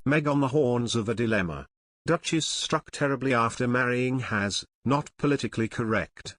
Meg on the horns of a dilemma. Duchess struck terribly after marrying has, not politically correct.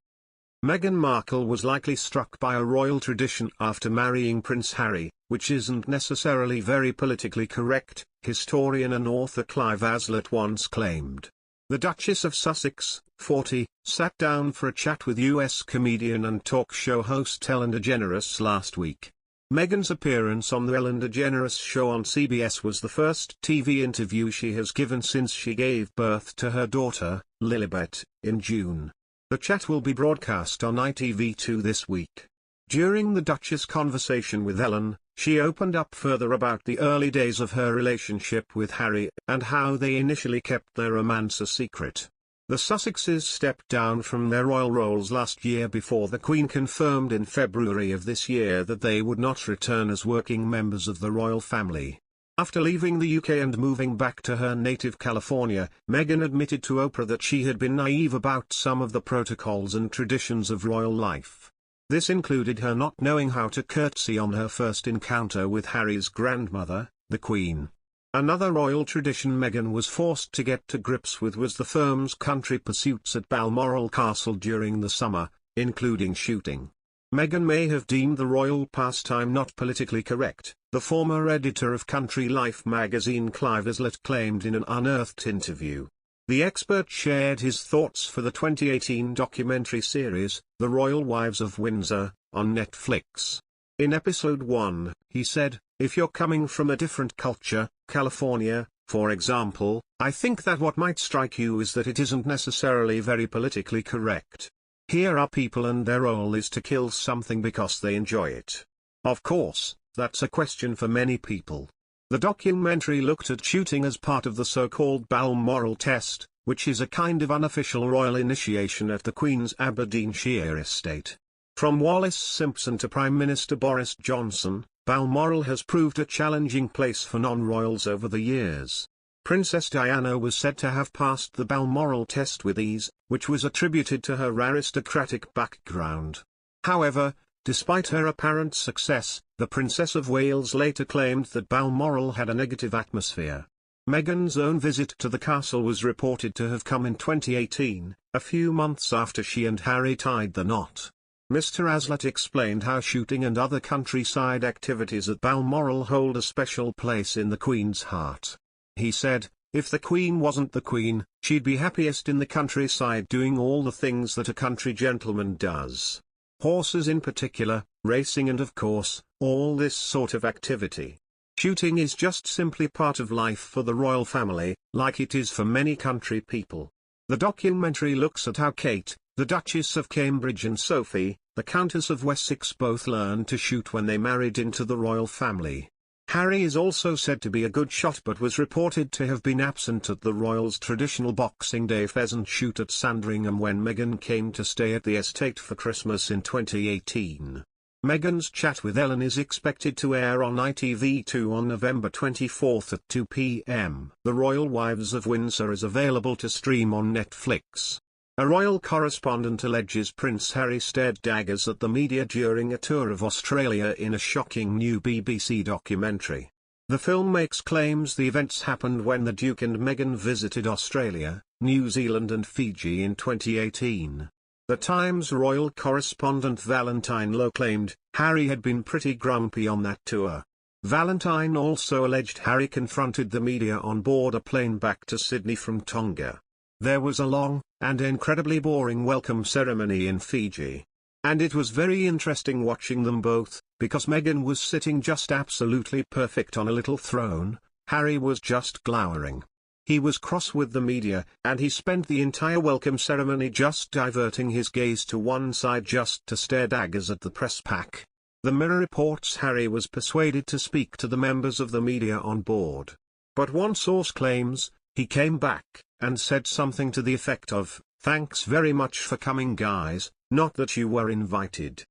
Meghan Markle was likely struck by a royal tradition after marrying Prince Harry, which isn't necessarily very politically correct, historian and author Clive Aslett once claimed. The Duchess of Sussex, 40, sat down for a chat with US comedian and talk show host Ellen DeGeneres last week. Meghan's appearance on the Ellen DeGeneres show on CBS was the first TV interview she has given since she gave birth to her daughter, Lilibet, in June. The chat will be broadcast on ITV2 this week. During the Duchess' conversation with Ellen, she opened up further about the early days of her relationship with Harry and how they initially kept their romance a secret. The Sussexes stepped down from their royal roles last year before the Queen confirmed in February of this year that they would not return as working members of the royal family. After leaving the UK and moving back to her native California, Meghan admitted to Oprah that she had been naive about some of the protocols and traditions of royal life. This included her not knowing how to curtsy on her first encounter with Harry's grandmother, the Queen. Another royal tradition Meghan was forced to get to grips with was the firm's country pursuits at Balmoral Castle during the summer, including shooting. Meghan may have deemed the royal pastime not politically correct, the former editor of Country Life magazine Clive Aslett claimed in an Unearthed interview. The expert shared his thoughts for the 2018 documentary series, The Royal Wives of Windsor, on Netflix. In episode 1, he said, "If you're coming from a different culture, California, for example, I think that what might strike you is that it isn't necessarily very politically correct. Here are people and their role is to kill something because they enjoy it. Of course, that's a question for many people." The documentary looked at shooting as part of the so-called Balmoral test, which is a kind of unofficial royal initiation at the Queen's Aberdeenshire estate. From Wallis Simpson to Prime Minister Boris Johnson, Balmoral has proved a challenging place for non-royals over the years. Princess Diana was said to have passed the Balmoral test with ease, which was attributed to her aristocratic background. However, despite her apparent success, the Princess of Wales later claimed that Balmoral had a negative atmosphere. Meghan's own visit to the castle was reported to have come in 2018, a few months after she and Harry tied the knot. Mr. Aslett explained how shooting and other countryside activities at Balmoral hold a special place in the Queen's heart. He said, "If the Queen wasn't the Queen, she'd be happiest in the countryside doing all the things that a country gentleman does. Horses in particular, racing and of course, all this sort of activity. Shooting is just simply part of life for the royal family, like it is for many country people." The documentary looks at how Kate, the Duchess of Cambridge and Sophie, the Countess of Wessex both learned to shoot when they married into the royal family. Harry is also said to be a good shot but was reported to have been absent at the royals' traditional Boxing Day pheasant shoot at Sandringham when Meghan came to stay at the estate for Christmas in 2018. Meghan's chat with Ellen is expected to air on ITV2 on November 24 at 2 p.m. The Royal Wives of Windsor is available to stream on Netflix. A royal correspondent alleges Prince Harry stared daggers at the media during a tour of Australia in a shocking new BBC documentary. The film makes claims the events happened when the Duke and Meghan visited Australia, New Zealand and Fiji in 2018. The Times royal correspondent Valentine Lowe claimed, Harry had been pretty grumpy on that tour. Valentine also alleged Harry confronted the media on board a plane back to Sydney from Tonga. There was a long, and incredibly boring welcome ceremony in Fiji. And it was very interesting watching them both, because Meghan was sitting just absolutely perfect on a little throne, Harry was just glowering. He was cross with the media, and he spent the entire welcome ceremony just diverting his gaze to one side just to stare daggers at the press pack. The Mirror reports Harry was persuaded to speak to the members of the media on board. But one source claims, he came back, and said something to the effect of, "Thanks very much for coming guys, not that you were invited."